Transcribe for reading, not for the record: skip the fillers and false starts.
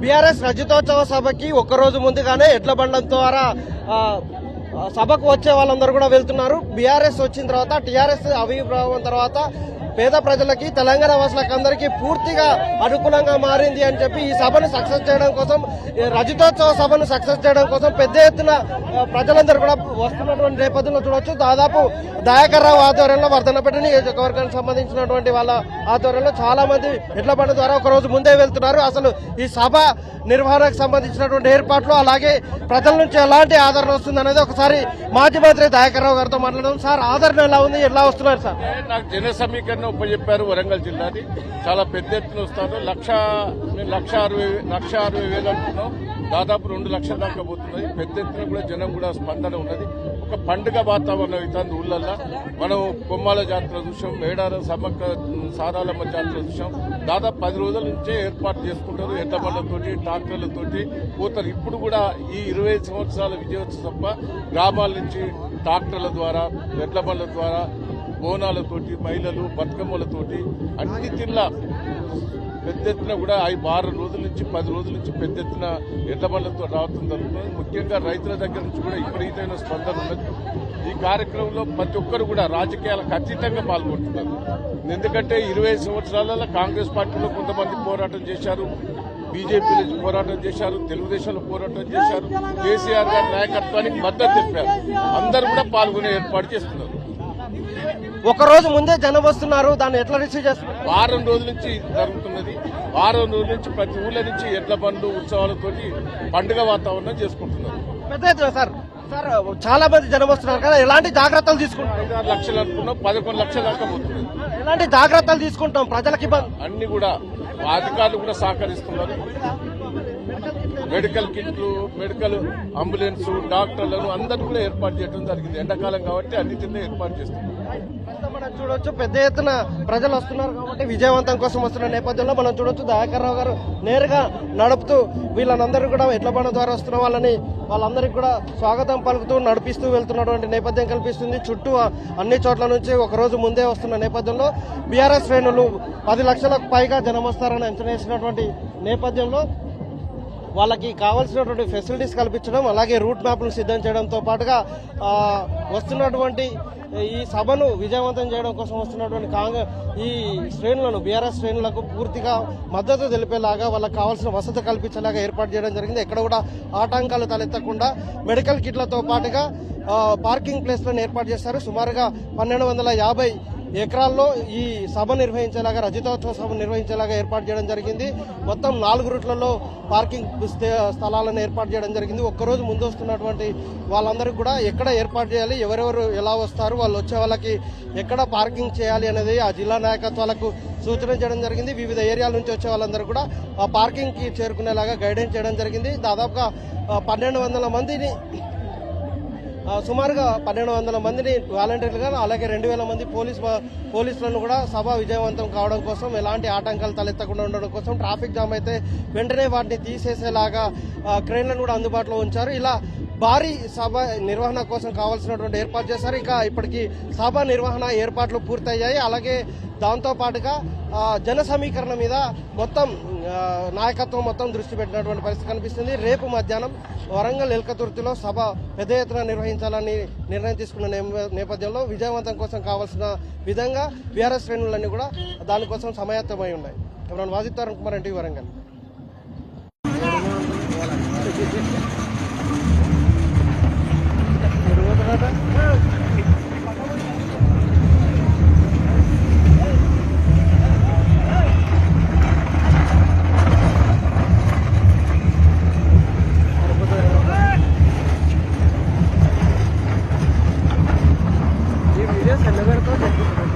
BRS రజతోత్సవ సభకి ఒక్కరోజు ముందుగానే ఎడ్ల బండ్ల ద్వారా సభకు వచ్చే వాళ్ళందరూ కూడా వెళ్తున్నారు. బీఆర్ఎస్ వచ్చిన తర్వాత టీఆర్ఎస్ ఆవిర్భావం తర్వాత పేద ప్రజలకి తెలంగాణ వాసులకు అందరికీ పూర్తిగా అనుకూలంగా మారింది అని చెప్పి ఈ సభను సక్సెస్ చేయడం కోసం, రజతోత్సవ సభను సక్సెస్ చేయడం కోసం పెద్ద ఎత్తున ప్రజలందరూ కూడా వస్తున్నటువంటి నేపథ్యంలో చూడొచ్చు. దాదాపు దయాకర్ రావు ఆధ్వర్యంలో వర్ధన్నపేట నియోజకవర్గానికి సంబంధించినటువంటి వాళ్ళ ఆధ్వర్యంలో చాలా మంది ఎడ్ల బండి ద్వారా ఒక రోజు ముందే వెళ్తున్నారు. అసలు ఈ సభ నిర్వహణకు సంబంధించినటువంటి ఏర్పాట్లు, అలాగే ప్రజల నుంచి ఎలాంటి ఆదరణ వస్తుంది అనేది ఒకసారి మాజీ మంత్రి దయాకర్ రావు గారితో మాట్లాడడం. సార్, ఆదరణ ఎలా ఉంది, ఎలా వస్తున్నారు సార్? నాకు జన సమీకరణ ఉపజెప్పారు. వరంగల్ జిల్లాది చాలా పెద్ద ఎత్తున వస్తారు. 1,60,000 అంటున్నాం, దాదాపు 2 లక్షల దాకా పోతున్నది. పెద్ద ఎత్తున కూడా జనం కూడా స్పందన ఉన్నది. ఒక పండుగ వాతావరణం అవుతుంది ఊళ్ళల్లో. మనం కొమ్మాల జాతర చూసాం, మేడార సమ్మక్క సారాలమ్మ జాతర చూసాం. దాదాపు 10 రోజుల నుంచే ఏర్పాటు చేసుకుంటారు. ఎడ్లబండ్లతోటి, ట్రాక్టర్లతోటి పోతారు. ఇప్పుడు కూడా ఈ 25 సంవత్సరాల విజయోత్సవ తప్ప గ్రామాల నుంచి ట్రాక్టర్ల ద్వారా, ఎడ్లబండ్ల ద్వారా, బోనాలతోటి, మహిళలు బతుకమ్మలతోటి అన్ని తిల్లా పెద్ద ఎత్తున కూడా 5 రోజుల నుంచి 10 రోజుల నుంచి పెద్ద ఎత్తున ఎడ్లబండ్లతో రావడం జరుగుతుంది. ముఖ్యంగా రైతుల దగ్గర నుంచి కూడా విపరీతమైన స్పందన ఉన్నది. ఈ కార్యక్రమంలో ప్రతి ఒక్కరు కూడా రాజకీయాలకు అతీతంగా పాల్గొంటున్నారు. ఎందుకంటే 25 సంవత్సరాలలో కాంగ్రెస్ పార్టీలో కొంతమంది పోరాటం చేశారు, బీజేపీలో పోరాటం చేశారు, తెలుగుదేశంలో పోరాటం చేశారు, కేసీఆర్ గారి నాయకత్వానికి మద్దతు తెలిపారు. అందరూ కూడా పాల్గొనే ఏర్పాటు చేస్తున్నారు. ఒక రోజు ముందే జనం వస్తున్నారు, దాన్ని ఎట్లా రిసీవ్ చేస్తున్నారు? వారం రోజుల నుంచి జరుగుతున్నది. వారం రోజుల నుంచి ప్రతి ఊళ్ళ నుంచి ఎడ్ల బండ్లు ఉత్సవాలతోటి పండుగ వాతావరణం చేసుకుంటున్నారు. పెద్ద ఎత్తున సార్ చాలా మంది జనం వస్తున్నారు కదా, ఎలాంటి జాగ్రత్తలు తీసుకుంటాం? 5-6 లక్షలు అనుకున్నాం, 11 లక్షల దాకా పోతుంది. ఎలాంటి జాగ్రత్తలు తీసుకుంటాం ప్రజలకి? అన్ని కూడా అధికారులు కూడా సహకరిస్తున్నారు. మెడికల్ కిట్లు, మెడికల్ అంబులెన్స్, డాక్టర్లను అందరూ కూడా ఏర్పాటు చేయడం జరిగింది. ఎండాకాలం కాబట్టి అన్నిటినీ ఏర్పాటు చేస్తున్నారు. మనం చూడొచ్చు పెద్ద ఎత్తున ప్రజలు వస్తున్నారు కాబట్టి విజయవంతం కోసం వస్తున్న నేపథ్యంలో మనం చూడొచ్చు దయాకర్ రావు గారు నేరుగా నడుపుతూ వీళ్ళందరూ కూడా ఎడ్ల బండి ద్వారా వస్తున్న వాళ్ళందరికీ కూడా స్వాగతం పలుకుతూ నడిపిస్తూ వెళ్తున్నటువంటి నేపథ్యం కనిపిస్తుంది. చుట్టూ అన్ని చోట్ల నుంచి ఒక రోజు ముందే వస్తున్న నేపథ్యంలో బీఆర్ఎస్ శ్రేణులు 10 లక్షలకు పైగా జనం వస్తారని అంచనా వేసినటువంటి నేపథ్యంలో వాళ్ళకి కావాల్సినటువంటి ఫెసిలిటీస్ కల్పించడం, అలాగే రూట్ మ్యాప్లు సిద్ధం చేయడంతో పాటుగా వస్తున్నటువంటి ఈ సభను విజయవంతం చేయడం కోసం వస్తున్నటువంటి ఈ శ్రేణులను, బీఆర్ఎస్ శ్రేణులకు పూర్తిగా మద్దతు తెలిపేలాగా వాళ్ళకి కావాల్సిన వసతి కల్పించేలాగా ఏర్పాటు చేయడం జరిగింది. ఎక్కడ కూడా ఆటంకాలు తలెత్తకుండా మెడికల్ కిట్లతో పాటుగా పార్కింగ్ ప్లేస్లను ఏర్పాటు చేశారు. సుమారుగా 1250 ఎకరాల్లో ఈ సభ నిర్వహించేలాగా, రజతోత్సవ సభ నిర్వహించేలాగా ఏర్పాటు చేయడం జరిగింది. మొత్తం 4 రూట్లలో పార్కింగ్ స్థలాలను ఏర్పాటు చేయడం జరిగింది. ఒక్కరోజు ముందు వస్తున్నటువంటి వాళ్ళందరికీ కూడా ఎక్కడ ఏర్పాటు చేయాలి, ఎవరెవరు ఎలా వస్తారు, వాళ్ళు వచ్చే వాళ్ళకి ఎక్కడ పార్కింగ్ చేయాలి అనేది ఆ జిల్లా నాయకత్వాలకు సూచన చేయడం జరిగింది. వివిధ ఏరియాల నుంచి వచ్చే వాళ్ళందరూ కూడా ఆ పార్కింగ్కి చేరుకునేలాగా గైడెన్స్ చేయడం జరిగింది. దాదాపుగా 1200 మందిని, సుమారుగా 1200 మందిని వాలంటీర్లుగా, అలాగే 2000 మంది పోలీసులను కూడా సభ విజయవంతం కావడం కోసం, ఎలాంటి ఆటంకాలు తలెత్తకుండా ఉండడం కోసం, ట్రాఫిక్ జామ్ అయితే వెంటనే వాటిని తీసేసేలాగా క్రేన్లను కూడా అందుబాటులో ఉంచారు. ఇలా భారీ సభ నిర్వహణ కోసం కావాల్సినటువంటి ఏర్పాటు చేశారు. ఇప్పటికీ సభ నిర్వహణ ఏర్పాట్లు పూర్తయ్యాయి. అలాగే దాంతో పాటుగా జన సమీకరణ మీద మొత్తం నాయకత్వం మొత్తం దృష్టి పెట్టినటువంటి పరిస్థితి కనిపిస్తుంది. రేపు మధ్యాహ్నం వరంగల్ ఎల్కతుర్తిలో సభ పెద్ద ఎత్తున నిర్వహించాలని నిర్ణయం తీసుకున్న నేపథ్యంలో విజయవంతం కోసం కావాల్సిన విధంగా బీఆర్ఎస్ శ్రేణులన్నీ కూడా దానికోసం సమాయత్తమై ఉన్నాయి. ఎవరైనా వాజిత్ అరుణ్ కుమార్, ఎన్టీవీ వరంగల్. ఈ వీడియోస్ ఎల్ల పెడతావు?